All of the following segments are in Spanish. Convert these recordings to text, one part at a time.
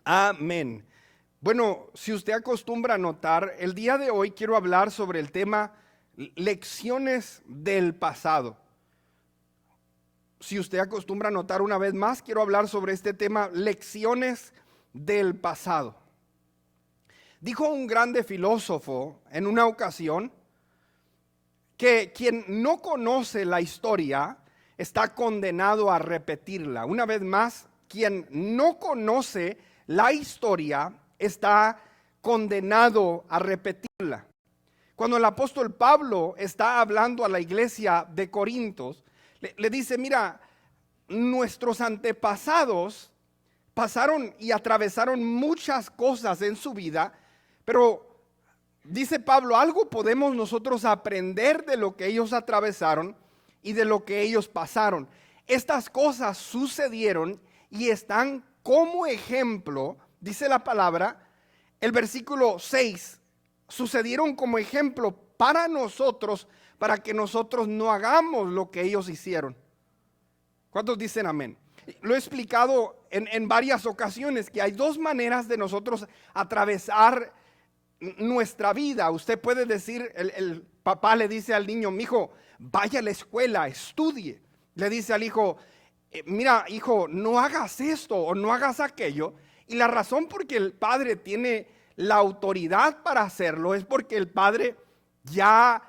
Amén. Bueno, si usted acostumbra a notar, el día de hoy quiero hablar sobre el tema lecciones del pasado. Si usted acostumbra a notar una vez más, quiero hablar sobre este tema, lecciones del pasado. Dijo un grande filósofo en una ocasión que quien no conoce la historia está condenado a repetirla. Una vez más, quien no conoce la historia está condenado a repetirla. Cuando el apóstol Pablo está hablando a la iglesia de Corintios, le dice, mira, nuestros antepasados pasaron y atravesaron muchas cosas en su vida, pero dice Pablo, algo podemos nosotros aprender de lo que ellos atravesaron y de lo que ellos pasaron. Estas cosas sucedieron y están como ejemplo, dice la palabra, el versículo 6, sucedieron como ejemplo para nosotros, para que nosotros no hagamos lo que ellos hicieron. ¿Cuántos dicen amén? Lo he explicado en varias ocasiones que hay dos maneras de nosotros atravesar nuestra vida. Usted puede decir, el papá le dice al niño, mijo, vaya a la escuela, estudie. Le dice al hijo, mira hijo, no hagas esto o no hagas aquello. Y la razón por que el padre tiene la autoridad para hacerlo es porque el padre ya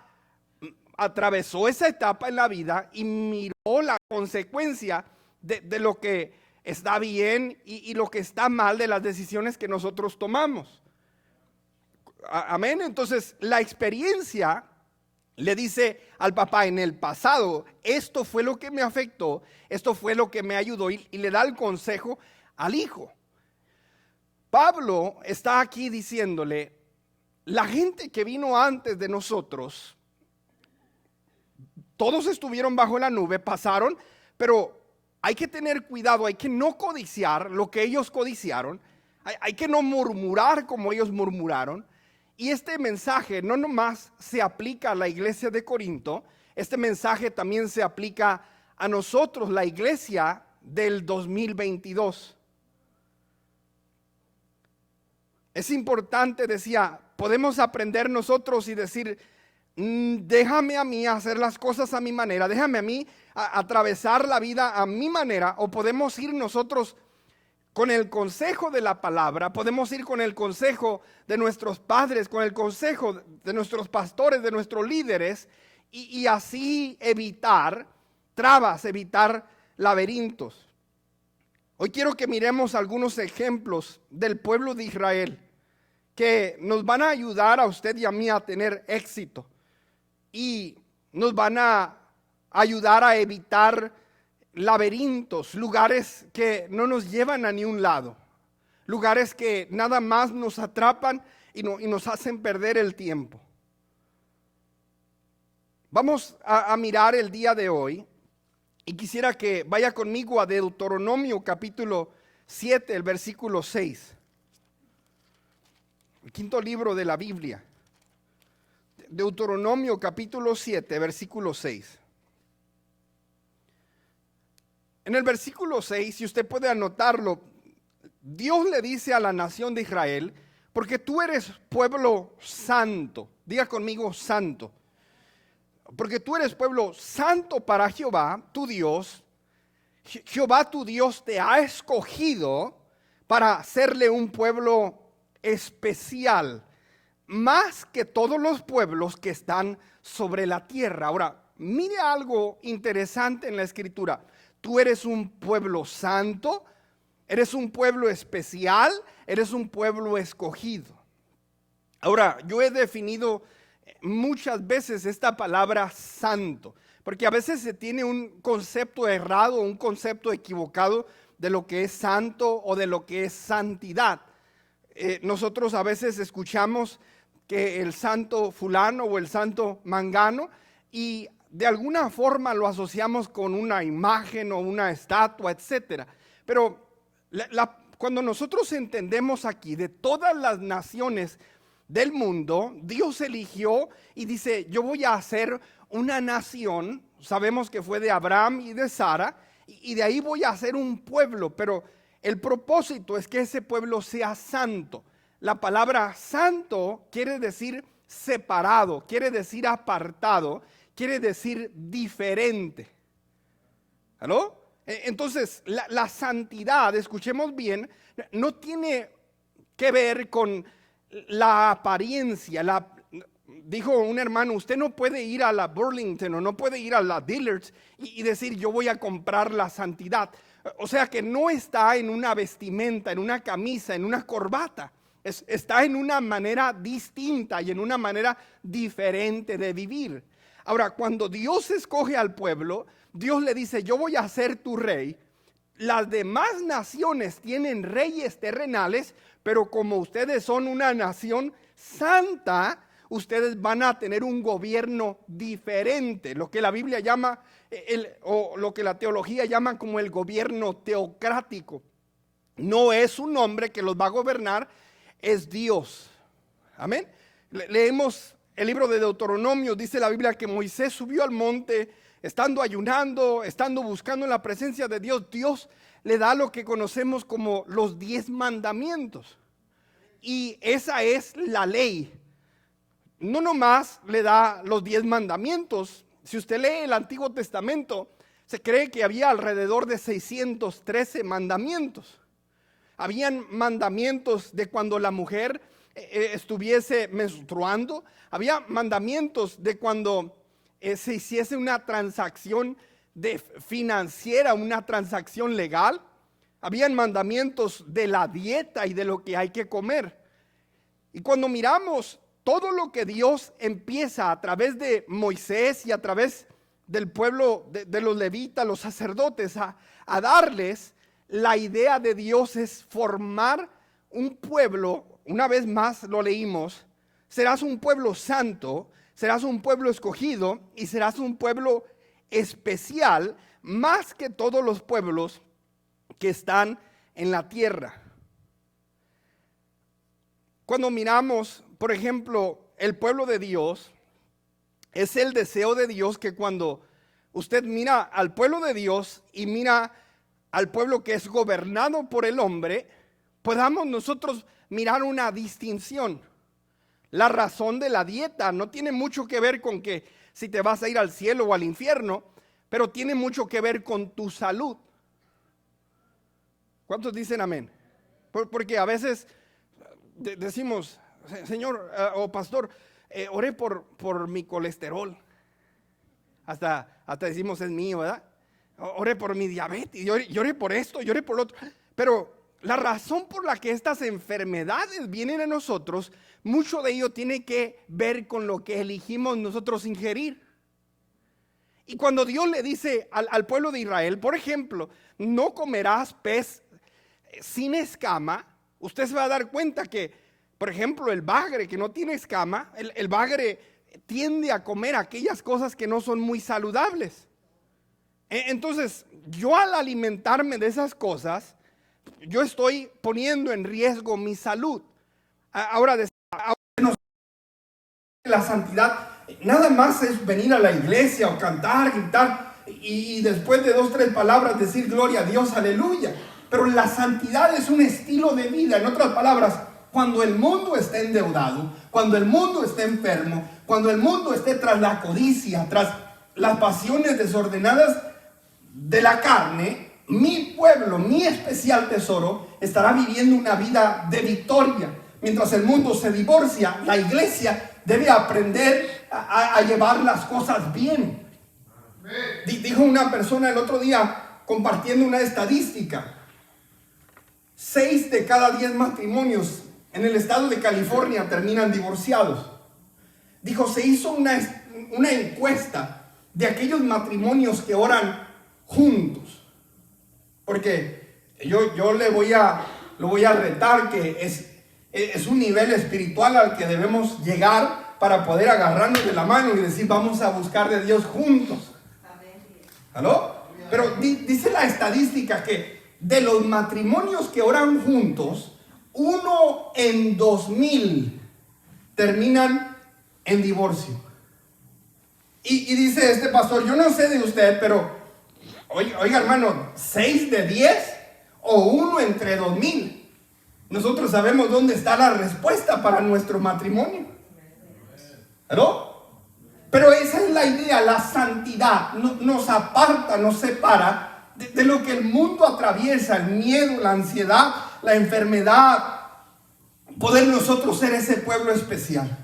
atravesó esa etapa en la vida y miró la consecuencia de lo que está bien y lo que está mal de las decisiones que nosotros tomamos. Amén. Entonces la experiencia le dice al papá en el pasado, esto fue lo que me afectó, esto fue lo que me ayudó, y le da el consejo al hijo. Pablo está aquí diciéndole, la gente que vino antes de nosotros, todos estuvieron bajo la nube, pasaron, pero hay que tener cuidado, hay que no codiciar lo que ellos codiciaron, hay que no murmurar como ellos murmuraron. Y este mensaje no nomás se aplica a la iglesia de Corinto, este mensaje también se aplica a nosotros, la iglesia del 2022. Es importante, decía, podemos aprender nosotros y decir, déjame a mí hacer las cosas a mi manera, déjame a mí atravesar la vida a mi manera, o podemos ir nosotros con el consejo de la palabra, podemos ir con el consejo de nuestros padres, con el consejo de nuestros pastores, de nuestros líderes, y así evitar trabas, evitar laberintos. Hoy quiero que miremos algunos ejemplos del pueblo de Israel que nos van a ayudar a usted y a mí a tener éxito y nos van a ayudar a evitar laberintos, lugares que no nos llevan a ni un lado, lugares que nada más nos atrapan y nos hacen perder el tiempo. Vamos a mirar el día de hoy y quisiera que vaya conmigo a Deuteronomio capítulo 7, el versículo 6. El quinto libro de la Biblia. Deuteronomio capítulo 7, versículo 6. En el versículo 6, si usted puede anotarlo, Dios le dice a la nación de Israel, porque tú eres pueblo santo, diga conmigo santo, porque tú eres pueblo santo para Jehová, tu Dios. Jehová tu Dios te ha escogido para hacerle un pueblo especial, más que todos los pueblos que están sobre la tierra. Ahora, mire algo interesante en la escritura. Tú eres un pueblo santo, eres un pueblo especial, eres un pueblo escogido. Ahora, yo he definido muchas veces esta palabra santo, porque a veces se tiene un concepto errado, un concepto equivocado de lo que es santo o de lo que es santidad. Nosotros a veces escuchamos que el santo fulano o el santo mangano y de alguna forma lo asociamos con una imagen o una estatua, etcétera. Pero cuando nosotros entendemos aquí de todas las naciones del mundo, Dios eligió y dice, yo voy a hacer una nación, sabemos que fue de Abraham y de Sara, y de ahí voy a hacer un pueblo, pero el propósito es que ese pueblo sea santo. La palabra santo quiere decir separado, quiere decir apartado, quiere decir diferente. ¿Aló? Entonces, la santidad, escuchemos bien, no tiene que ver con la apariencia. Dijo un hermano, usted no puede ir a la Burlington o no puede ir a la Dillard's y decir yo voy a comprar la santidad. O sea que no está en una vestimenta, en una camisa, en una corbata. Está en una manera distinta y en una manera diferente de vivir. Ahora, cuando Dios escoge al pueblo, Dios le dice, yo voy a ser tu rey. Las demás naciones tienen reyes terrenales, pero como ustedes son una nación santa, ustedes van a tener un gobierno diferente, lo que la Biblia llama, o lo que la teología llama como el gobierno teocrático. No es un hombre que los va a gobernar, es Dios. Amén. Leemos el libro de Deuteronomio, dice la Biblia que Moisés subió al monte, estando ayunando, estando buscando en la presencia de Dios. Dios le da lo que conocemos como los 10 mandamientos. Y esa es la ley. No nomás le da los 10 mandamientos. Si usted lee el Antiguo Testamento, se cree que había alrededor de 613 mandamientos. Habían mandamientos de cuando la mujer estuviese menstruando. Había mandamientos de cuando se hiciese una transacción financiera, una transacción legal. Habían mandamientos de la dieta y de lo que hay que comer. Y cuando miramos todo lo que Dios empieza a través de Moisés y a través del pueblo de los levitas, los sacerdotes, a darles, la idea de Dios es formar un pueblo. Una vez más lo leímos, serás un pueblo santo, serás un pueblo escogido y serás un pueblo especial más que todos los pueblos que están en la tierra. Cuando miramos, por ejemplo, el pueblo de Dios, es el deseo de Dios que cuando usted mira al pueblo de Dios y mira al pueblo que es gobernado por el hombre, podamos nosotros mirar una distinción. La razón de la dieta no tiene mucho que ver con que si te vas a ir al cielo o al infierno, pero tiene mucho que ver con tu salud. ¿Cuántos dicen amén? Porque a veces decimos, Señor o pastor, oré por mi colesterol. Hasta decimos es mío, ¿verdad? Oré por mi diabetes, lloré por esto, lloré por lo otro. Pero la razón por la que estas enfermedades vienen a nosotros, mucho de ello tiene que ver con lo que elegimos nosotros ingerir. Y cuando Dios le dice al pueblo de Israel, por ejemplo, no comerás pez sin escama, usted se va a dar cuenta que, por ejemplo, el bagre que no tiene escama, el bagre tiende a comer aquellas cosas que no son muy saludables. Entonces, yo al alimentarme de esas cosas, yo estoy poniendo en riesgo mi salud. Ahora la santidad nada más es venir a la iglesia o cantar, gritar y después de 2, 3 palabras decir gloria a Dios, aleluya. Pero la santidad es un estilo de vida. En otras palabras, cuando el mundo esté endeudado, cuando el mundo esté enfermo, cuando el mundo esté tras la codicia, tras las pasiones desordenadas de la carne, mi pueblo, mi especial tesoro, estará viviendo una vida de victoria. Mientras el mundo se divorcia, la iglesia debe aprender a llevar las cosas bien. Dijo una persona el otro día compartiendo una estadística: 6 de cada 10 matrimonios en el estado de California terminan divorciados. Dijo, se hizo una encuesta de aquellos matrimonios que oran juntos. Porque yo lo voy a retar, que es un nivel espiritual al que debemos llegar para poder agarrarnos de la mano y decir, vamos a buscar de Dios juntos. ¿Aló? Pero dice la estadística que de los matrimonios que oran juntos, 1 en 2000 terminan en divorcio. Y dice este pastor, yo no sé de usted, pero oiga hermano, 6 de 10 o uno entre 2000. Nosotros sabemos dónde está la respuesta para nuestro matrimonio. ¿No? Pero esa es la idea, la santidad nos aparta, nos separa de lo que el mundo atraviesa, el miedo, la ansiedad, la enfermedad. Poder nosotros ser ese pueblo especial.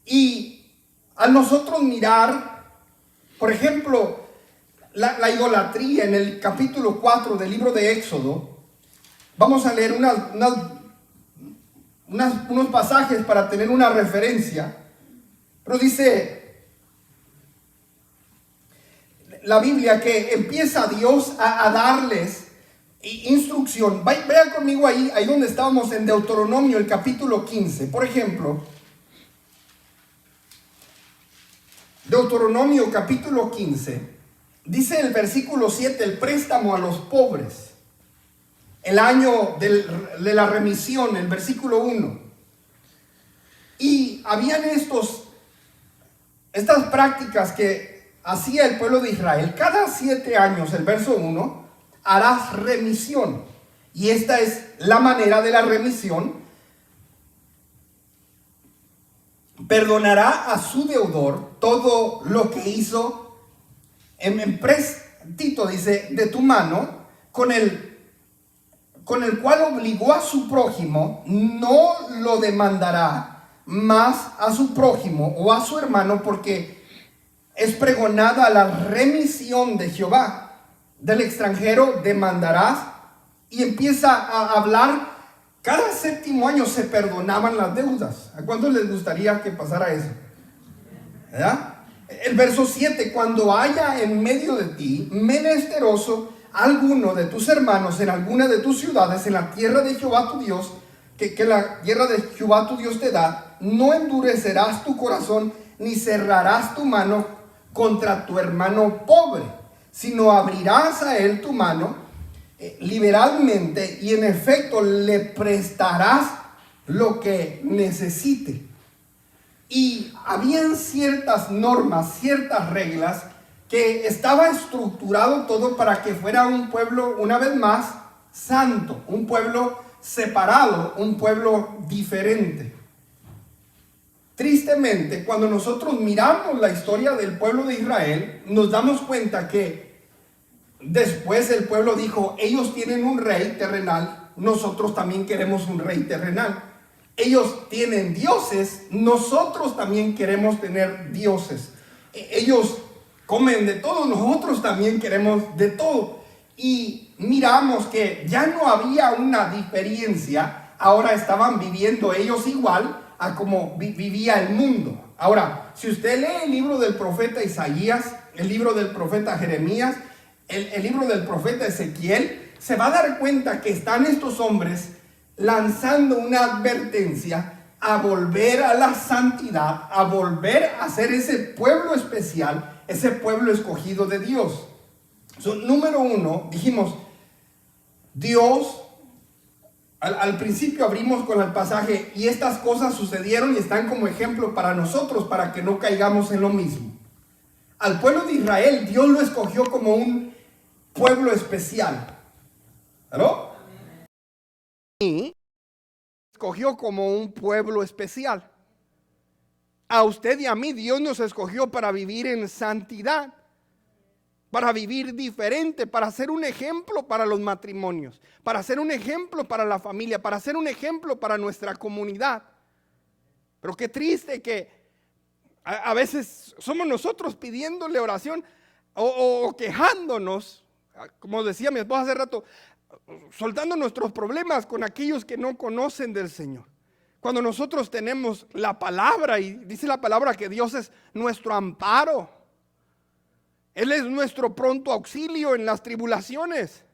Y al nosotros mirar, por ejemplo, la idolatría en el capítulo 4 del libro de Éxodo, vamos a leer unos pasajes para tener una referencia. Pero dice la Biblia que empieza Dios a darles instrucción. Vean conmigo ahí donde estábamos en Deuteronomio, el capítulo 15. Por ejemplo, Deuteronomio capítulo 15, dice el versículo 7, el préstamo a los pobres. El año de la remisión, el versículo 1. Y habían estas prácticas que hacía el pueblo de Israel. Cada 7 años, el verso 1, harás remisión. Y esta es la manera de la remisión. Perdonará a su deudor todo lo que hizo en préstito, dice, de tu mano, con el cual obligó a su prójimo, no lo demandará más a su prójimo o a su hermano, porque es pregonada la remisión de Jehová. Del extranjero demandarás. Y empieza a hablar. Cada 7º año se perdonaban las deudas. ¿A cuántos les gustaría que pasara eso? ¿Verdad? El verso 7, cuando haya en medio de ti menesteroso alguno de tus hermanos en alguna de tus ciudades, en la tierra de Jehová tu Dios, que la tierra de Jehová tu Dios te da, no endurecerás tu corazón, ni cerrarás tu mano contra tu hermano pobre, sino abrirás a él tu mano liberalmente, y en efecto le prestarás lo que necesite. Y habían ciertas normas, ciertas reglas, que estaba estructurado todo para que fuera un pueblo, una vez más, santo, un pueblo separado, un pueblo diferente. Tristemente, cuando nosotros miramos la historia del pueblo de Israel, nos damos cuenta que después el pueblo dijo: ellos tienen un rey terrenal, nosotros también queremos un rey terrenal. Ellos tienen dioses, nosotros también queremos tener dioses. Ellos comen de todo, nosotros también queremos de todo. Y miramos que ya no había una diferencia, ahora estaban viviendo ellos igual a como vivía el mundo. Ahora, si usted lee el libro del profeta Isaías, el libro del profeta Jeremías, el libro del profeta Ezequiel, se va a dar cuenta que están estos hombres lanzando una advertencia a volver a la santidad, a volver a ser ese pueblo especial, ese pueblo escogido de Dios. Número 1, dijimos, Dios, al principio abrimos con el pasaje, y estas cosas sucedieron y están como ejemplo para nosotros, para que no caigamos en lo mismo. Al pueblo de Israel, Dios lo escogió como un pueblo especial. ¿Aló? Y escogió como un pueblo especial. A usted y a mí Dios nos escogió para vivir en santidad, para vivir diferente, para ser un ejemplo para los matrimonios, para ser un ejemplo para la familia, para ser un ejemplo para nuestra comunidad. Pero qué triste que a veces somos nosotros pidiéndole oración o quejándonos, como decía mi esposa hace rato, soltando nuestros problemas con aquellos que no conocen del Señor. Cuando nosotros tenemos la palabra, y dice la palabra que Dios es nuestro amparo, Él es nuestro pronto auxilio en las tribulaciones.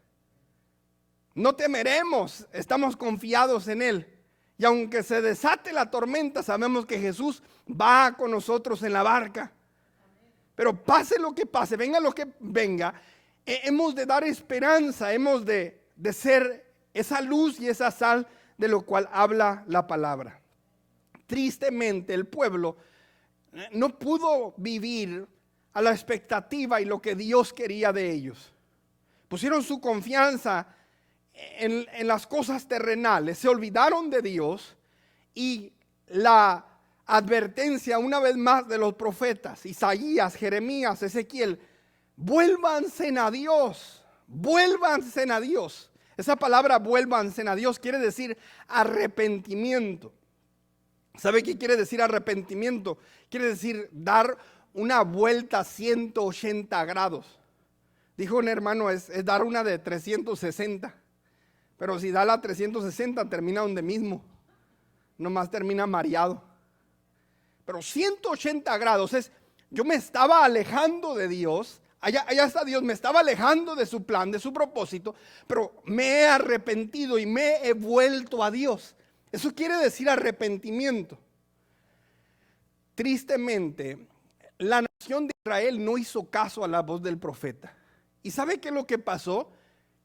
No temeremos, estamos confiados en Él. Y aunque se desate la tormenta, sabemos que Jesús va con nosotros en la barca. Pero pase lo que pase, venga lo que venga, hemos de dar esperanza, hemos de ser esa luz y esa sal de lo cual habla la palabra. Tristemente el pueblo no pudo vivir a la expectativa y lo que Dios quería de ellos. Pusieron su confianza en las cosas terrenales, se olvidaron de Dios, y la advertencia una vez más de los profetas, Isaías, Jeremías, Ezequiel: vuélvanse a Dios, vuélvanse a Dios. Esa palabra vuélvanse a Dios quiere decir arrepentimiento. ¿Sabe qué quiere decir arrepentimiento? Quiere decir dar una vuelta 180 grados. Dijo un hermano, es dar una de 360. Pero si da la 360 termina donde mismo. Nomás termina mareado. Pero 180 grados es, yo me estaba alejando de Dios. Allá está Dios, me estaba alejando de su plan, de su propósito, pero me he arrepentido y me he vuelto a Dios. Eso quiere decir arrepentimiento. Tristemente, la nación de Israel no hizo caso a la voz del profeta. ¿Y sabe qué es lo que pasó?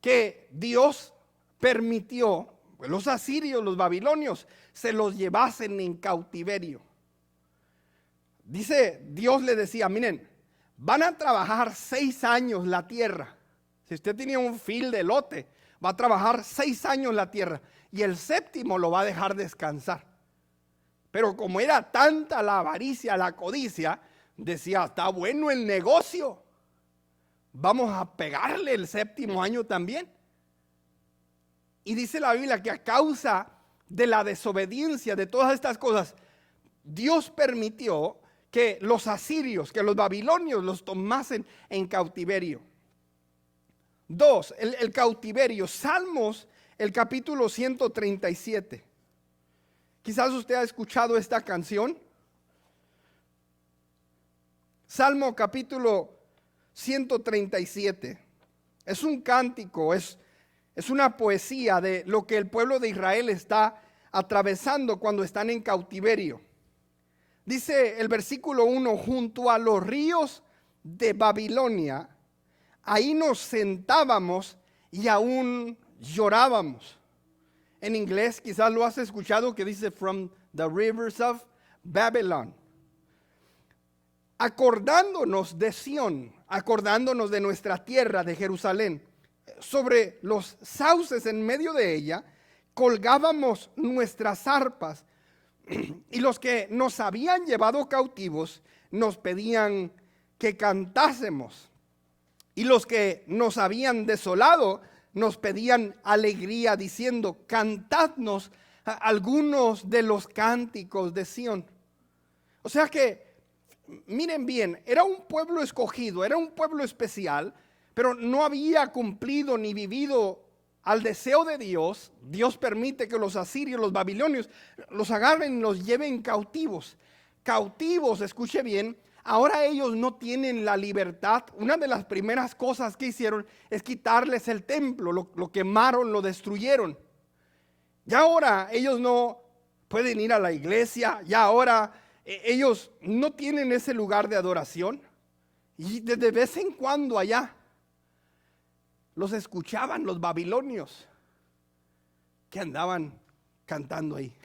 Que Dios permitió que los asirios, los babilonios, se los llevasen en cautiverio. Dice, Dios le decía: miren, van a trabajar 6 años la tierra. Si usted tenía un fil de lote, va a trabajar 6 años la tierra, y el 7º lo va a dejar descansar. Pero como era tanta la avaricia, la codicia, decía: está bueno el negocio, vamos a pegarle el 7º año también. Y dice la Biblia que a causa de la desobediencia de todas estas cosas, Dios permitió que los asirios, que los babilonios los tomasen en cautiverio. 2, el cautiverio. Salmos, el capítulo 137. Quizás usted ha escuchado esta canción. Salmo capítulo 137. Es un cántico, es una poesía de lo que el pueblo de Israel está atravesando cuando están en cautiverio. Dice el versículo 1: junto a los ríos de Babilonia, ahí nos sentábamos y aún llorábamos. En inglés quizás lo has escuchado que dice from the rivers of Babylon. Acordándonos de Sión, acordándonos de nuestra tierra, de Jerusalén, sobre los sauces en medio de ella, colgábamos nuestras arpas, y los que nos habían llevado cautivos nos pedían que cantásemos, y los que nos habían desolado nos pedían alegría, diciendo: cantadnos algunos de los cánticos de Sión. O sea que, miren bien, era un pueblo escogido, era un pueblo especial, pero no había cumplido ni vivido al deseo de Dios. Dios permite que los asirios, los babilonios, los agarren y los lleven cautivos. Cautivos, escuche bien. Ahora ellos no tienen la libertad. Una de las primeras cosas que hicieron es quitarles el templo, lo quemaron, lo destruyeron. Ya ahora ellos no pueden ir a la iglesia, ya ahora ellos no tienen ese lugar de adoración. Y de vez en cuando allá los escuchaban los babilonios que andaban cantando ahí.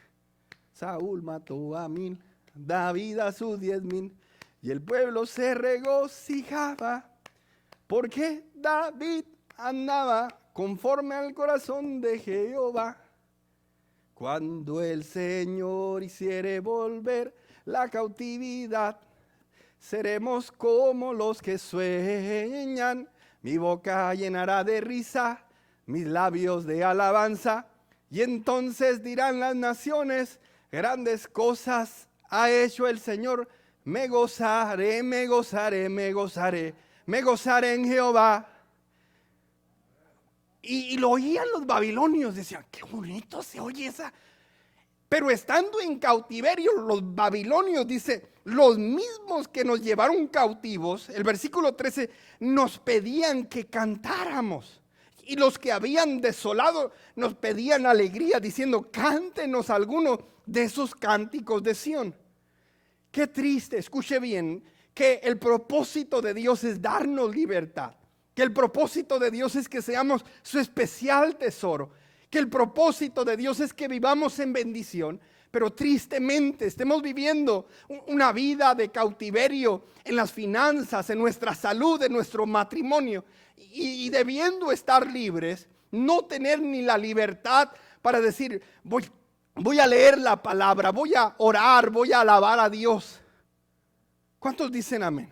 Saúl mató a 1000, David a sus 10,000, y el pueblo se regocijaba porque David andaba conforme al corazón de Jehová. Cuando el Señor hiciere volver la cautividad, seremos como los que sueñan. Mi boca llenará de risa, mis labios de alabanza, y entonces dirán las naciones: grandes cosas ha hecho el Señor. Me gozaré, me gozaré, me gozaré, me gozaré en Jehová. Y lo oían los babilonios, decían: qué bonito se oye esa. Pero estando en cautiverio, los babilonios, dice, los mismos que nos llevaron cautivos, el versículo 13, nos pedían que cantáramos. Y los que habían desolado nos pedían alegría, diciendo: cántenos alguno de esos cánticos de Sión. Qué triste, escuche bien, que el propósito de Dios es darnos libertad. Que el propósito de Dios es que seamos su especial tesoro. Que el propósito de Dios es que vivamos en bendición, pero tristemente estemos viviendo una vida de cautiverio en las finanzas, en nuestra salud, en nuestro matrimonio, y debiendo estar libres, no tener ni la libertad para decir, voy a leer la palabra, voy a orar, voy a alabar a Dios. ¿Cuántos dicen amén?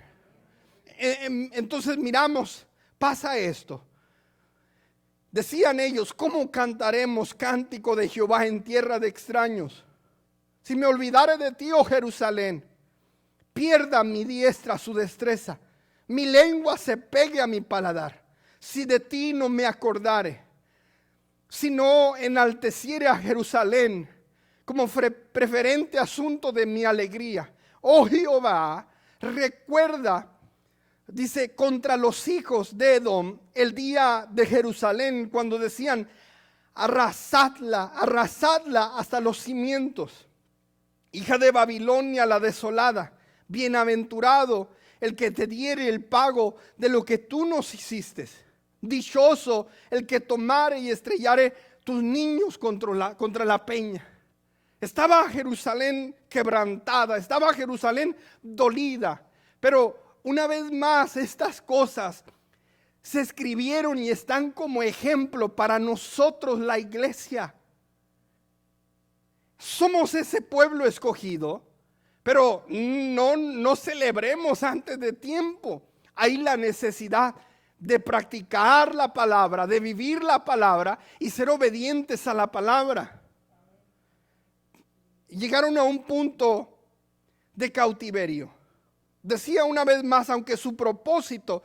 Entonces miramos, pasa esto. Decían ellos, ¿cómo cantaremos cántico de Jehová en tierra de extraños? Si me olvidare de ti, oh Jerusalén, pierda mi diestra su destreza, mi lengua se pegue a mi paladar. Si de ti no me acordare, si no enalteciere a Jerusalén como preferente asunto de mi alegría. Oh Jehová, recuerda, dice, contra los hijos de Edom, el día de Jerusalén, cuando decían, arrasadla hasta los cimientos. Hija de Babilonia la desolada, bienaventurado el que te diere el pago de lo que tú nos hiciste. Dichoso el que tomare y estrellare tus niños contra la peña. Estaba Jerusalén quebrantada, estaba Jerusalén dolida, pero una vez más estas cosas se escribieron y están como ejemplo para nosotros, la iglesia. Somos ese pueblo escogido, pero no celebremos antes de tiempo. Hay la necesidad de practicar la palabra, de vivir la palabra y ser obedientes a la palabra. Llegaron a un punto de cautiverio. Decía una vez más, aunque su propósito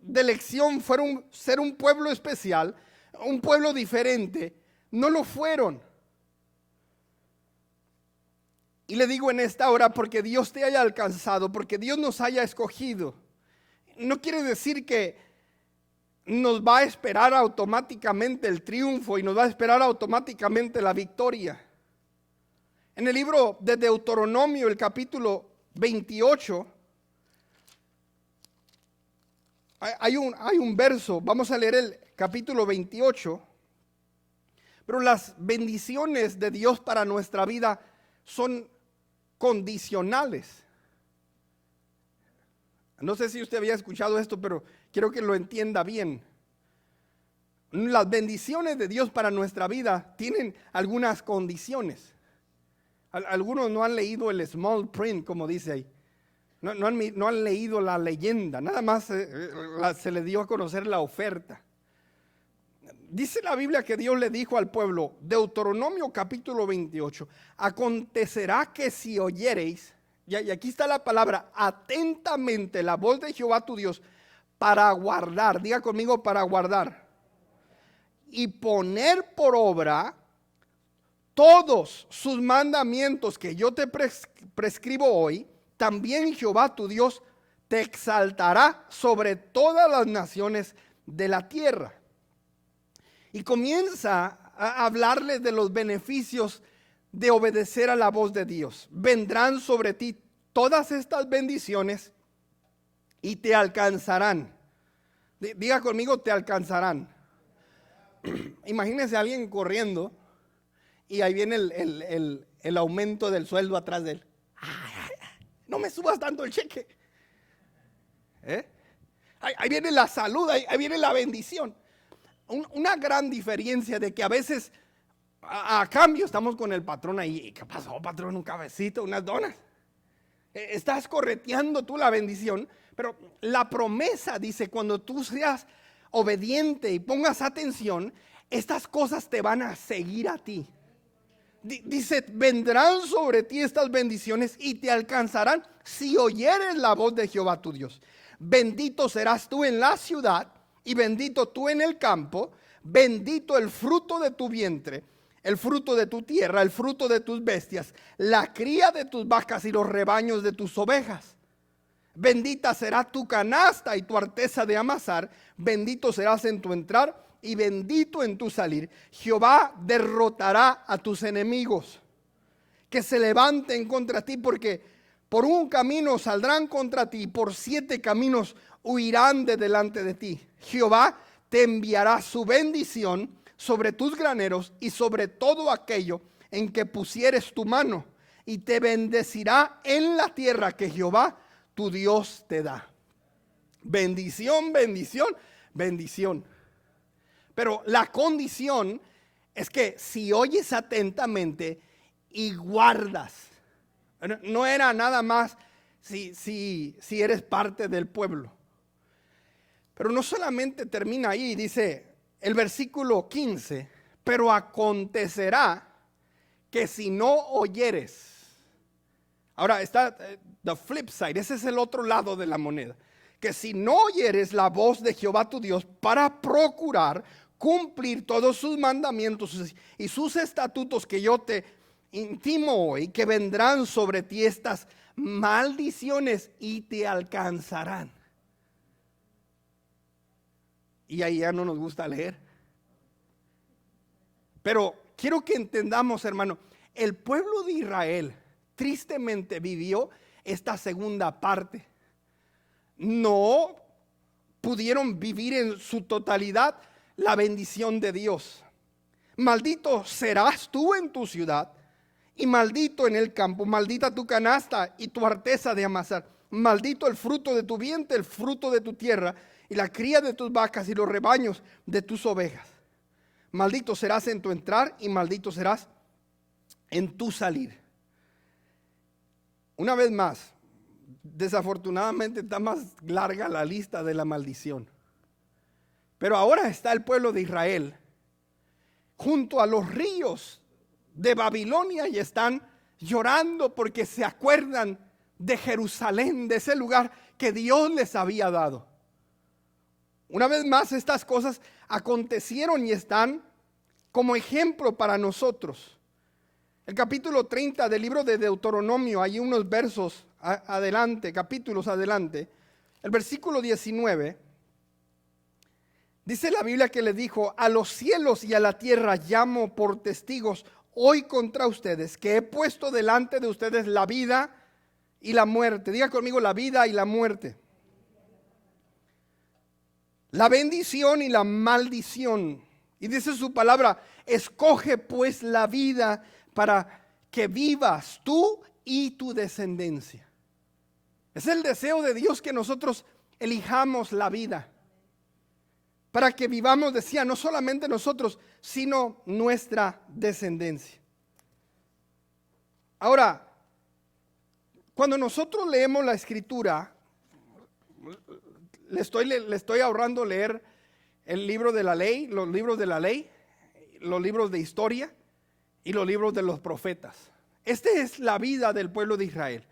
de elección fuera ser un pueblo especial, un pueblo diferente, no lo fueron. Y le digo en esta hora, porque Dios te haya alcanzado, porque Dios nos haya escogido, no quiere decir que nos va a esperar automáticamente el triunfo y nos va a esperar automáticamente la victoria. En el libro de Deuteronomio, el capítulo 28, hay un verso, vamos a leer el capítulo 28, pero las bendiciones de Dios para nuestra vida son condicionales. No sé si usted había escuchado esto, pero quiero que lo entienda bien. Las bendiciones de Dios para nuestra vida tienen algunas condiciones. Algunos no han leído el small print, como dice ahí. No han leído la leyenda, nada más se le dio a conocer la oferta. Dice la Biblia que Dios le dijo al pueblo, Deuteronomio capítulo 28, acontecerá que si oyereis, y aquí está la palabra, atentamente la voz de Jehová tu Dios, para guardar, diga conmigo, para guardar, y poner por obra todos sus mandamientos que yo te prescribo hoy, también Jehová tu Dios te exaltará sobre todas las naciones de la tierra. Y comienza a hablarles de los beneficios de obedecer a la voz de Dios. Vendrán sobre ti todas estas bendiciones y te alcanzarán. Diga conmigo, te alcanzarán. Imagínense a alguien corriendo y ahí viene el aumento del sueldo atrás de él. No me subas tanto el cheque. Ahí viene la salud, ahí viene la bendición. Una gran diferencia de que a veces a cambio estamos con el patrón ahí. ¿Qué pasó, patrón? Un cabecito, unas donas. Estás correteando tú la bendición, pero la promesa dice, cuando tú seas obediente y pongas atención, estas cosas te van a seguir a ti. Dice, vendrán sobre ti estas bendiciones y te alcanzarán si oyeres la voz de Jehová tu Dios. Bendito serás tú en la ciudad y bendito tú en el campo, bendito el fruto de tu vientre, el fruto de tu tierra, el fruto de tus bestias, la cría de tus vacas y los rebaños de tus ovejas. Bendita será tu canasta y tu arteza de amasar, bendito serás en tu entrar y bendito en tu salir. Jehová derrotará a tus enemigos que se levanten contra ti, porque por un camino saldrán contra ti, por 7 caminos huirán de delante de ti. Jehová te enviará su bendición sobre tus graneros y sobre todo aquello en que pusieres tu mano, y te bendecirá en la tierra que Jehová tu Dios te da. Bendición, bendición, bendición. Pero la condición es que si oyes atentamente y guardas. No era nada más si eres parte del pueblo. Pero no solamente termina ahí, dice el versículo 15, pero acontecerá que si no oyeres. Ahora está the flip side, ese es el otro lado de la moneda. Que si no oyeres la voz de Jehová tu Dios para procurar cumplir todos sus mandamientos y sus estatutos que yo te intimo hoy, que vendrán sobre ti estas maldiciones y te alcanzarán. Y ahí ya no nos gusta leer. Pero quiero que entendamos, hermano, el pueblo de Israel tristemente vivió esta segunda parte. No pudieron vivir en su totalidad la bendición de Dios. Maldito serás tú en tu ciudad y maldito en el campo. Maldita tu canasta y tu arteza de amasar. Maldito el fruto de tu vientre, el fruto de tu tierra y la cría de tus vacas y los rebaños de tus ovejas. Maldito serás en tu entrar y maldito serás en tu salir. Una vez más, desafortunadamente está más larga la lista de la maldición. Pero ahora está el pueblo de Israel junto a los ríos de Babilonia y están llorando porque se acuerdan de Jerusalén, de ese lugar que Dios les había dado. Una vez más, estas cosas acontecieron y están como ejemplo para nosotros. El capítulo 30 del libro de Deuteronomio, hay unos versos adelante, capítulos adelante. El versículo 19, dice la Biblia que le dijo: a los cielos y a la tierra llamo por testigos hoy contra ustedes, que he puesto delante de ustedes la vida y la muerte. Diga conmigo: la vida y la muerte. La bendición y la maldición. Y dice su palabra: escoge pues la vida para que vivas tú y tu descendencia. Es el deseo de Dios que nosotros elijamos la vida. Para que vivamos, decía, no solamente nosotros, sino nuestra descendencia. Ahora, cuando nosotros leemos la Escritura, le estoy ahorrando leer el libro de la ley, los libros de la ley, los libros de historia y los libros de los profetas. Esta es la vida del pueblo de Israel.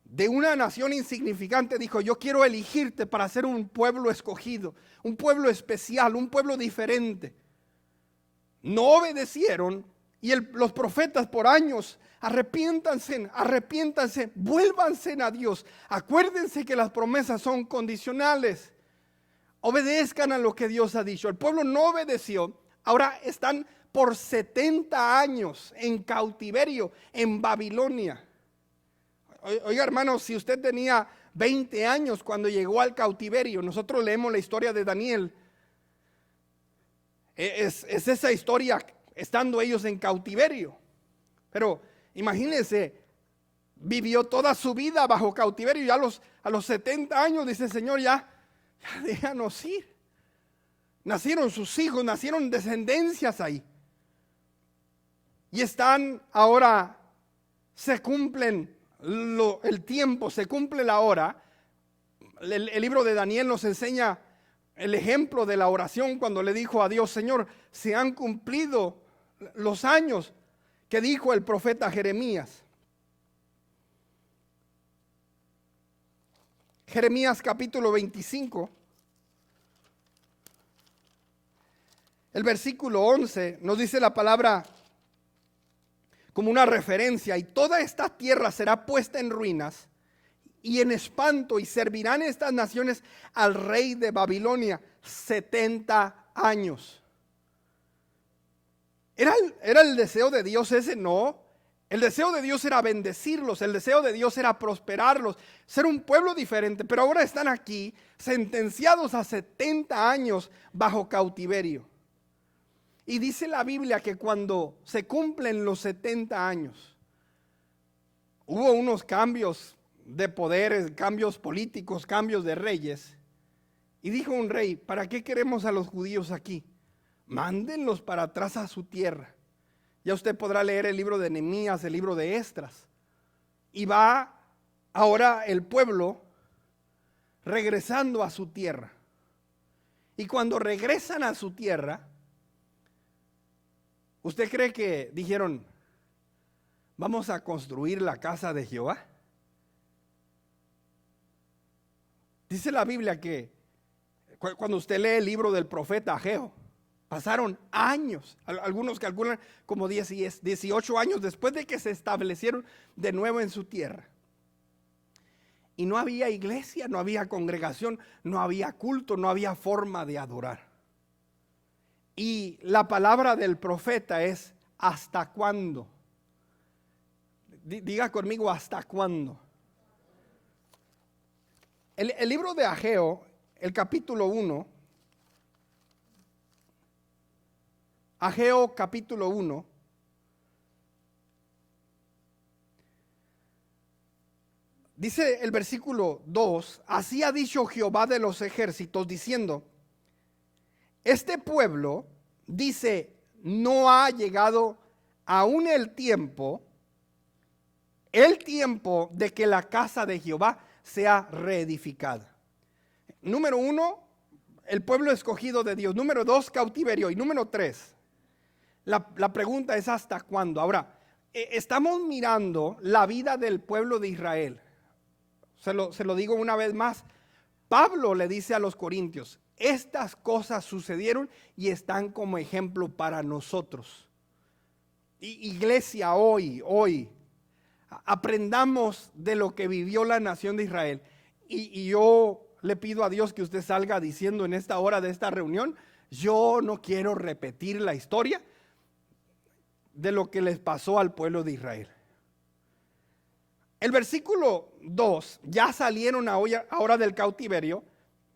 De una nación insignificante dijo: yo quiero elegirte para ser un pueblo escogido, un pueblo especial, un pueblo diferente. No obedecieron y los profetas por años: arrepiéntanse, arrepiéntanse, vuélvanse a Dios. Acuérdense que las promesas son condicionales. Obedezcan a lo que Dios ha dicho. El pueblo no obedeció. Ahora están por 70 años en cautiverio en Babilonia. Oiga, hermano, si usted tenía 20 años cuando llegó al cautiverio, nosotros leemos la historia de Daniel. Es esa historia estando ellos en cautiverio. Pero imagínense, vivió toda su vida bajo cautiverio y a los 70 años dice: Señor, ya déjanos ir. Nacieron sus hijos, nacieron descendencias ahí. Y están ahora, se cumplen el tiempo, se cumple la hora. El libro de Daniel nos enseña el ejemplo de la oración cuando le dijo a Dios: Señor, se han cumplido los años que dijo el profeta Jeremías. Jeremías capítulo 25, el versículo 11 nos dice la palabra como una referencia: y toda esta tierra será puesta en ruinas y en espanto, y servirán estas naciones al rey de Babilonia 70 años. ¿Era el deseo de Dios ese? No. El deseo de Dios era bendecirlos, el deseo de Dios era prosperarlos, ser un pueblo diferente. Pero ahora están aquí sentenciados a 70 años bajo cautiverio. Y dice la Biblia que cuando se cumplen los 70 años, hubo unos cambios de poderes, cambios políticos, cambios de reyes. Y dijo un rey: ¿para qué queremos a los judíos aquí? mándenlos para atrás a su tierra. Ya usted podrá leer el libro de Nehemías, el libro de Esdras. Y va ahora el pueblo regresando a su tierra. Y cuando regresan a su tierra, ¿usted cree que dijeron, vamos a construir la casa de Jehová? Dice la Biblia que cuando usted lee el libro del profeta Ageo, pasaron años, algunos calculan como 18 años después de que se establecieron de nuevo en su tierra. Y no había iglesia, no había congregación, no había culto, no había forma de adorar. Y la palabra del profeta es ¿hasta cuándo? Diga conmigo, ¿hasta cuándo? El libro de Ageo, el capítulo 1, Ageo capítulo 1, dice el versículo 2, así ha dicho Jehová de los ejércitos, diciendo, este pueblo, dice, no ha llegado aún el tiempo de que la casa de Jehová sea reedificada. Número 1, el pueblo escogido de Dios. Número 2, cautiverio. Y número 3, la pregunta es ¿hasta cuándo? Ahora, estamos mirando la vida del pueblo de Israel. Se lo digo una vez más. Pablo le dice a los corintios, estas cosas sucedieron y están como ejemplo para nosotros. Iglesia, hoy, aprendamos de lo que vivió la nación de Israel. Y yo le pido a Dios que usted salga diciendo en esta hora de esta reunión, yo no quiero repetir la historia de lo que les pasó al pueblo de Israel. El versículo 2, ya salieron ahora del cautiverio,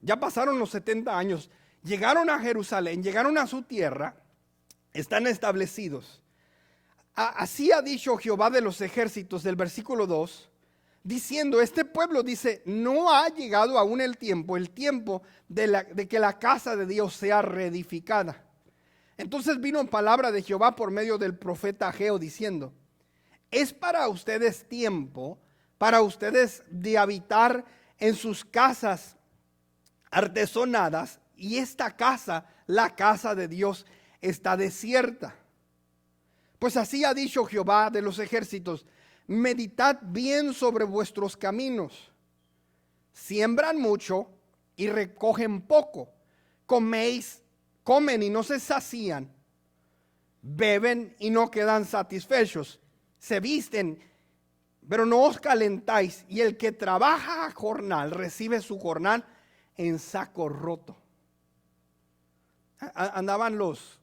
ya pasaron los 70 años, llegaron a Jerusalén, llegaron a su tierra, están establecidos. Así ha dicho Jehová de los ejércitos del versículo 2, diciendo, este pueblo dice, no ha llegado aún el tiempo de que la casa de Dios sea reedificada. Entonces vino palabra de Jehová por medio del profeta Ageo diciendo, es para ustedes tiempo, para ustedes de habitar en sus casas artesonadas, y esta casa, la casa de Dios, está desierta. Pues así ha dicho Jehová de los ejércitos, meditad bien sobre vuestros caminos. Siembran mucho y recogen poco. Comen y no se sacían. Beben y no quedan satisfechos. Se visten, pero no os calentáis. Y el que trabaja a jornal recibe su jornal en saco roto. Andaban los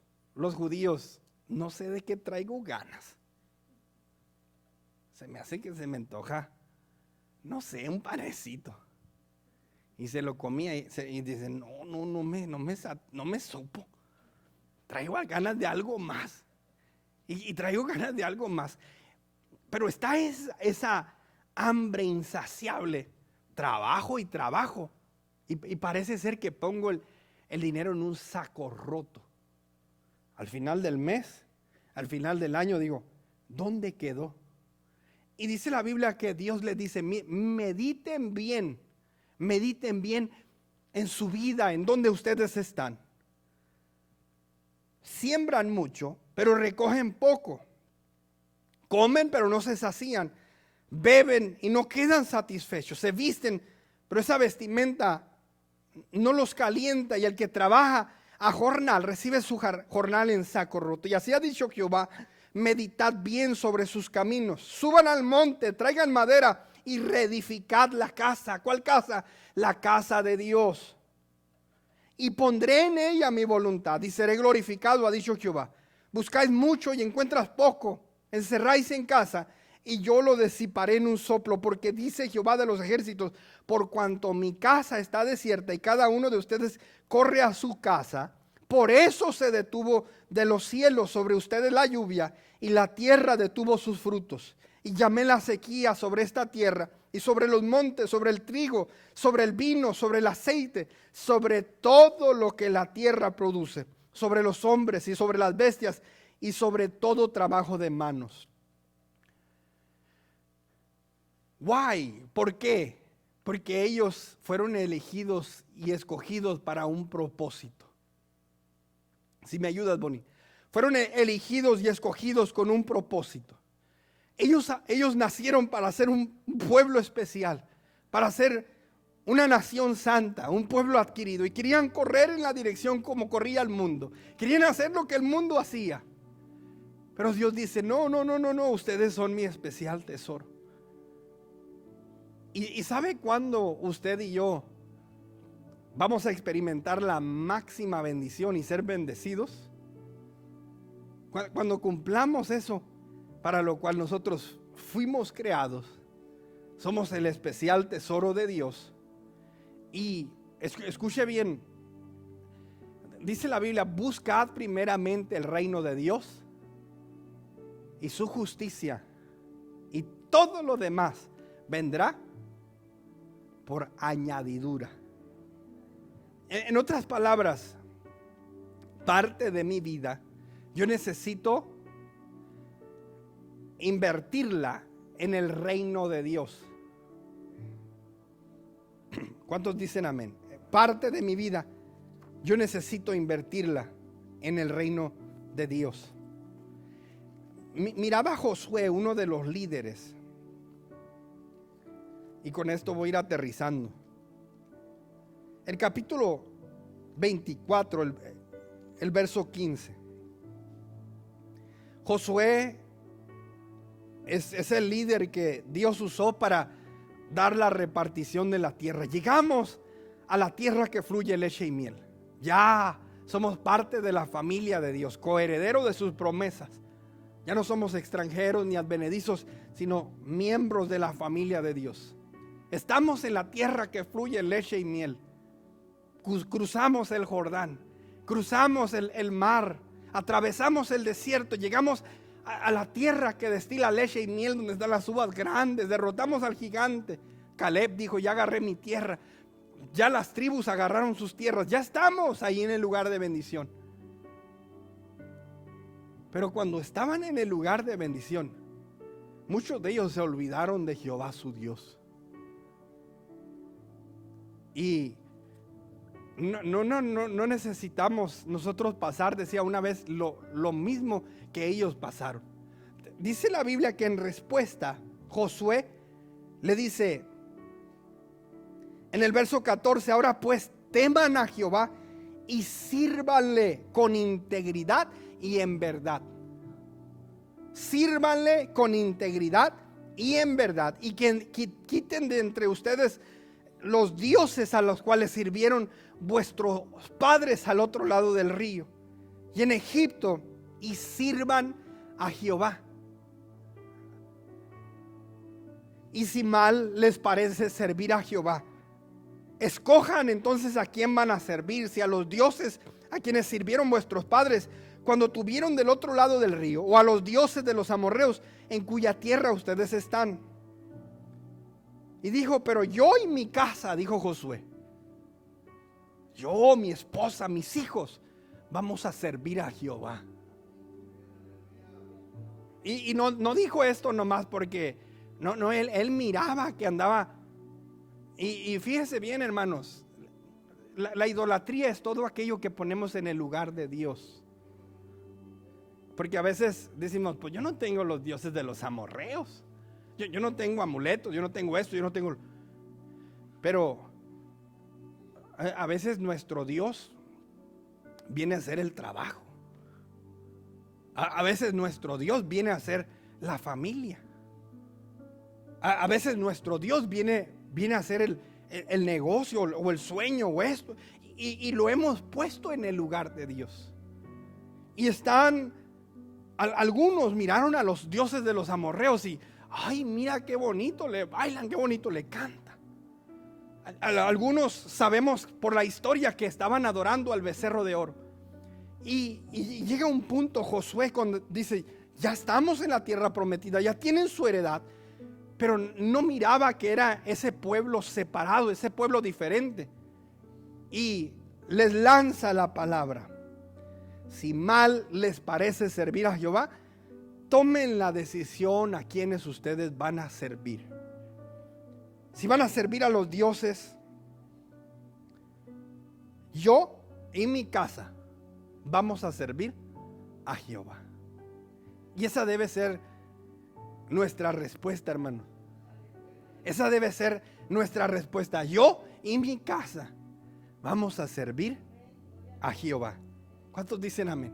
judíos, no sé de qué traigo ganas. Se me hace que se me antoja, no sé, un panecito. Y se lo comía y dice, no me supo. Traigo ganas de algo más. Y traigo ganas de algo más. Pero está esa hambre insaciable. Trabajo y trabajo. Y parece ser que pongo el dinero en un saco roto. Al final del mes, al final del año digo, ¿dónde quedó? Y dice la Biblia que Dios les dice, mediten bien en su vida, en donde ustedes están. Siembran mucho, pero recogen poco. Comen, pero no se sacían. Beben y no quedan satisfechos. Se visten, pero esa vestimenta no los calienta, y el que trabaja a jornal recibe su jornal en saco roto. Y así ha dicho Jehová, meditad bien sobre sus caminos. Suban al monte, traigan madera y reedificad la casa. ¿Cuál casa? La casa de Dios. Y pondré en ella mi voluntad y seré glorificado, ha dicho Jehová. Buscáis mucho y encuentras poco. Encerráis en casa y yo lo disiparé en un soplo, porque dice Jehová de los ejércitos, por cuanto mi casa está desierta y cada uno de ustedes corre a su casa, por eso se detuvo de los cielos sobre ustedes la lluvia y la tierra detuvo sus frutos. Y llamé la sequía sobre esta tierra y sobre los montes, sobre el trigo, sobre el vino, sobre el aceite, sobre todo lo que la tierra produce. sobre los hombres y sobre las bestias y sobre todo trabajo de manos. Why? ¿Por qué? Porque ellos fueron elegidos y escogidos para un propósito. Si me ayudas, Bonnie. Fueron elegidos y escogidos con un propósito. Ellos nacieron para ser un pueblo especial, para ser una nación santa, un pueblo adquirido. Y querían correr en la dirección como corría el mundo. Querían hacer lo que el mundo hacía. Pero Dios dice, no, ustedes son mi especial tesoro. ¿Y sabe cuándo usted y yo vamos a experimentar la máxima bendición y ser bendecidos? Cuando cumplamos eso para lo cual nosotros fuimos creados. Somos el especial tesoro de Dios. Y escuche bien, dice la Biblia, buscad primeramente el reino de Dios y su justicia, y todo lo demás vendrá por añadidura. En otras palabras, parte de mi vida yo necesito invertirla en el reino de Dios. ¿Cuántos dicen amén? Parte de mi vida yo necesito invertirla en el reino de Dios. Miraba a Josué, uno de los líderes, y con esto voy a ir aterrizando. El capítulo 24, el verso 15. Josué es el líder que Dios usó para dar la repartición de la tierra. Llegamos a la tierra que fluye leche y miel. Ya somos parte de la familia de Dios, coheredero de sus promesas. Ya no somos extranjeros ni advenedizos, sino miembros de la familia de Dios. Estamos en la tierra que fluye leche y miel. Cruzamos el Jordán, cruzamos el mar, atravesamos el desierto, llegamos a la tierra que destila leche y miel, donde están las uvas grandes. Derrotamos al gigante. Caleb dijo, ya agarré mi tierra. Ya las tribus agarraron sus tierras. Ya estamos ahí en el lugar de bendición. Pero cuando estaban en el lugar de bendición, muchos de ellos se olvidaron de Jehová su Dios. Y no necesitamos nosotros pasar, decía una vez, lo mismo que ellos pasaron. Dice la Biblia que en respuesta Josué le dice en el verso 14, ahora pues teman a Jehová y sírvanle con integridad y en verdad. Sírvanle con integridad y en verdad, y que quiten de entre ustedes los dioses a los cuales sirvieron vuestros padres al otro lado del río y en Egipto, y sirvan a Jehová. Y si mal les parece servir a Jehová, escojan entonces a quién van a servir, si a los dioses a quienes sirvieron vuestros padres cuando tuvieron del otro lado del río, o a los dioses de los amorreos en cuya tierra ustedes están. Y dijo, pero yo y mi casa, dijo Josué, yo, mi esposa, mis hijos, vamos a servir a Jehová. Y no dijo esto nomás porque él miraba que andaba. Y fíjese bien, hermanos, la idolatría es todo aquello que ponemos en el lugar de Dios. Porque a veces decimos, pues yo no tengo los dioses de los amorreos, yo no tengo amuletos, yo no tengo esto, yo no tengo. Pero a veces nuestro Dios viene a hacer el trabajo. A veces nuestro Dios viene a hacer la familia. A veces nuestro Dios viene a hacer el negocio o el sueño o esto. Y lo hemos puesto en el lugar de Dios. Y algunos miraron a los dioses de los amorreos y, ay, mira qué bonito le bailan, qué bonito le cantan. Algunos sabemos por la historia que estaban adorando al becerro de oro. Y llega un punto Josué cuando dice, ya estamos en la tierra prometida, ya tienen su heredad. Pero no miraba que era ese pueblo separado, ese pueblo diferente. Y les lanza la palabra. si mal les parece servir a Jehová, tomen la decisión a quienes ustedes van a servir. Si van a servir a los dioses, yo y mi casa vamos a servir a Jehová. Y esa debe ser nuestra respuesta, hermano. Esa debe ser nuestra respuesta. Yo y mi casa vamos a servir a Jehová. ¿Cuántos dicen amén?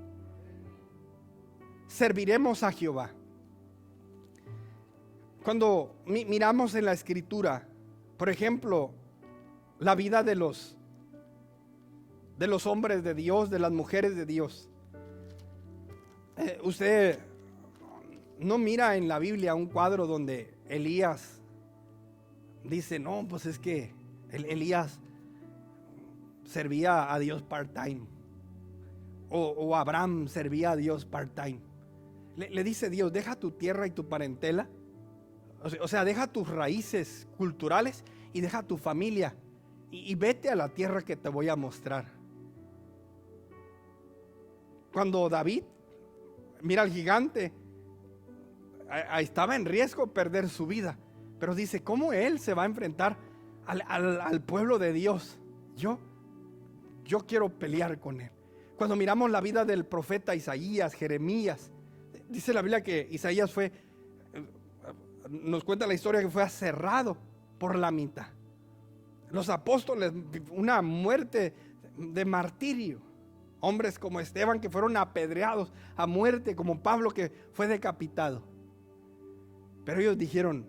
Serviremos a Jehová. Cuando miramos en la Escritura, por ejemplo, la vida de los hombres de Dios, de las mujeres de Dios, usted no mira en la Biblia un cuadro donde Elías dice, no, pues es que Elías servía a Dios part-time, o Abraham servía a Dios part-time. Le dice Dios, deja tu tierra y tu parentela, o sea, deja tus raíces culturales y deja tu familia y vete a la tierra que te voy a mostrar. Cuando David mira al gigante, estaba en riesgo de perder su vida, pero dice, ¿cómo él se va a enfrentar al pueblo de Dios? Yo quiero pelear con él. Cuando miramos la vida del profeta Isaías, Jeremías, dice la Biblia que Isaías nos cuenta la historia que fue aserrado por la mitad. Los apóstoles, una muerte de martirio. Hombres como Esteban que fueron apedreados a muerte, como Pablo que fue decapitado. Pero ellos dijeron,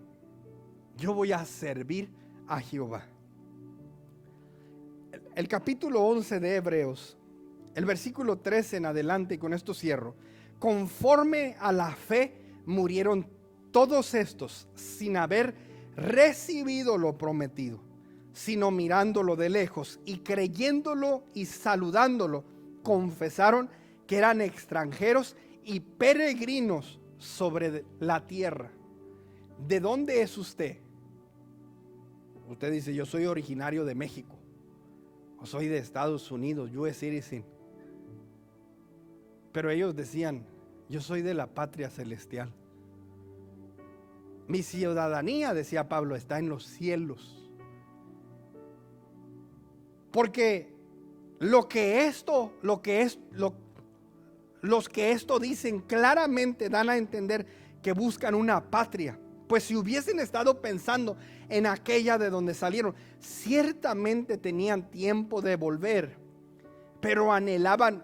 yo voy a servir a Jehová. El capítulo 11 de Hebreos, el versículo 13 en adelante, y con esto cierro. Conforme a la fe murieron todos estos sin haber recibido lo prometido, sino mirándolo de lejos y creyéndolo y saludándolo, confesaron que eran extranjeros y peregrinos sobre la tierra. ¿De dónde es usted? Usted dice, yo soy originario de México, o soy de Estados Unidos, US citizen. Pero ellos decían, yo soy de la patria celestial. Mi ciudadanía, decía Pablo, está en los cielos. Porque los que esto dicen claramente dan a entender que buscan una patria. Pues si hubiesen estado pensando en aquella de donde salieron, ciertamente tenían tiempo de volver, pero anhelaban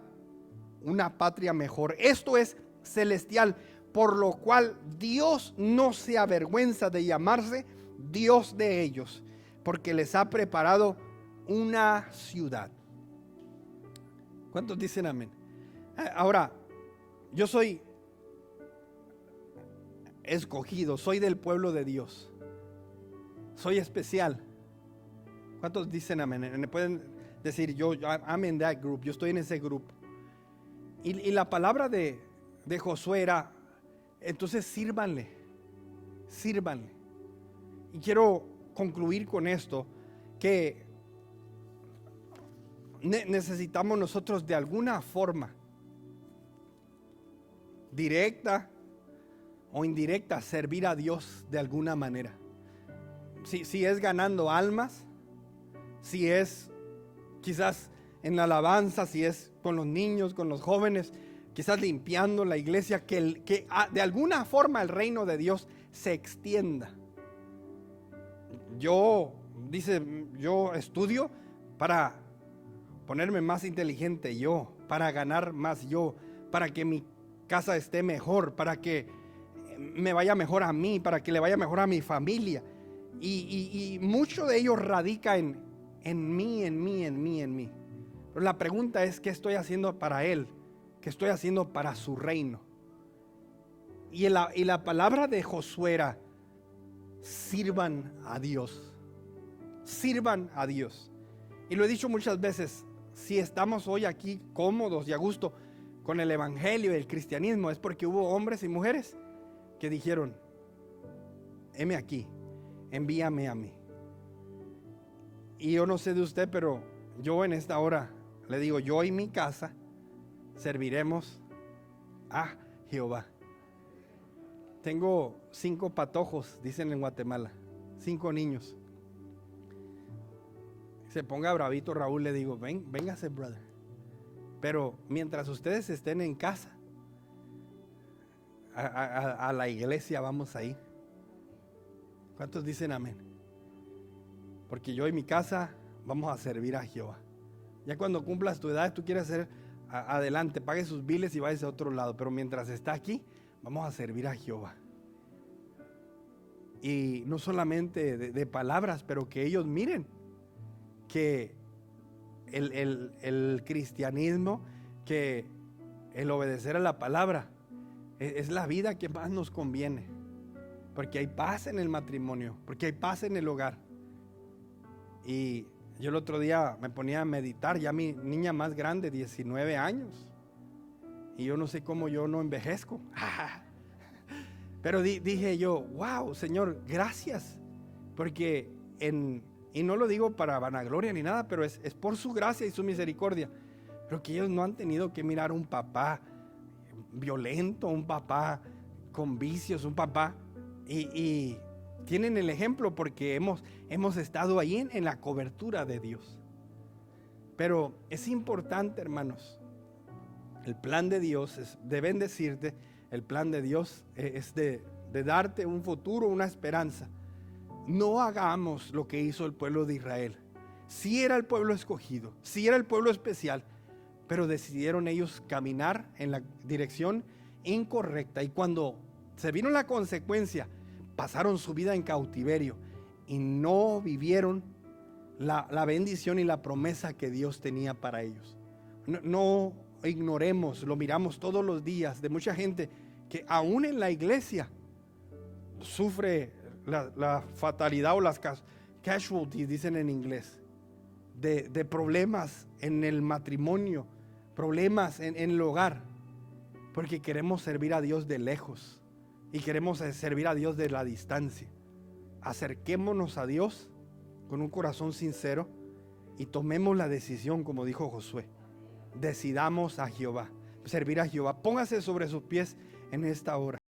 una patria mejor. Esto es celestial, por lo cual Dios no se avergüenza de llamarse Dios de ellos, porque les ha preparado una ciudad. ¿Cuántos dicen amén? Ahora, yo soy escogido, soy del pueblo de Dios, soy especial. ¿Cuántos dicen amén? Pueden decir, I'm in that group, yo estoy en ese grupo. Y la palabra de Josué era, entonces sírvanle. Y quiero concluir con esto, que necesitamos nosotros de alguna forma, directa o indirecta, servir a Dios de alguna manera. Si es ganando almas, si es quizás en la alabanza, si es con los niños, con los jóvenes, quizás limpiando la iglesia, que de alguna forma el reino de Dios se extienda. Yo estudio para ponerme más inteligente yo, para ganar más yo, para que mi casa esté mejor, para que me vaya mejor a mí, para que le vaya mejor a mi familia. Y mucho de ello radica en mí. Pero la pregunta es, ¿qué estoy haciendo para Él? ¿Qué estoy haciendo para su reino? Y la palabra de Josué era, sirvan a Dios. Sirvan a Dios. Y lo he dicho muchas veces, si estamos hoy aquí cómodos y a gusto con el evangelio y el cristianismo, es porque hubo hombres y mujeres que dijeron, heme aquí, envíame a mí. Y yo no sé de usted, pero yo en esta hora le digo, yo y mi casa serviremos a Jehová. Tengo 5 patojos, dicen en Guatemala, 5 niños. Se ponga bravito Raúl, le digo, véngase, brother. Pero mientras ustedes estén en casa, a la iglesia vamos a ir. ¿Cuántos dicen amén? Porque yo y mi casa vamos a servir a Jehová. Ya cuando cumplas tu edad, tú quieres hacer adelante, pague sus biles y vayas a otro lado. Pero mientras está aquí, vamos a servir a Jehová. Y no solamente de palabras, pero que ellos miren que el cristianismo, que el obedecer a la palabra es la vida que más nos conviene, porque hay paz en el matrimonio, porque hay paz en el hogar. Y yo el otro día me ponía a meditar, ya mi niña más grande, 19 años, y yo no sé cómo yo no envejezco. Pero dije yo, wow, Señor, gracias, porque y no lo digo para vanagloria ni nada, pero es por su gracia y su misericordia, pero que ellos no han tenido que mirar un papá violento, un papá con vicios, un papá, y tienen el ejemplo porque hemos estado ahí en la cobertura de Dios. Pero es importante, hermanos, el plan de Dios es de bendecirte, el plan de Dios es de darte un futuro, una esperanza. No hagamos lo que hizo el pueblo de Israel. Sí era el pueblo escogido, sí era el pueblo especial, pero decidieron ellos caminar en la dirección incorrecta. Y cuando se vino la consecuencia, pasaron su vida en cautiverio y no vivieron la bendición y la promesa que Dios tenía para ellos. No ignoremos, lo miramos todos los días de mucha gente que aún en la iglesia sufre la fatalidad o las casualties, dicen en inglés, de problemas en el matrimonio, problemas en el hogar, porque queremos servir a Dios de lejos y queremos servir a Dios de la distancia. Acerquémonos a Dios con un corazón sincero y tomemos la decisión, como dijo Josué. Decidamos a Jehová, servir a Jehová. Póngase sobre sus pies en esta hora.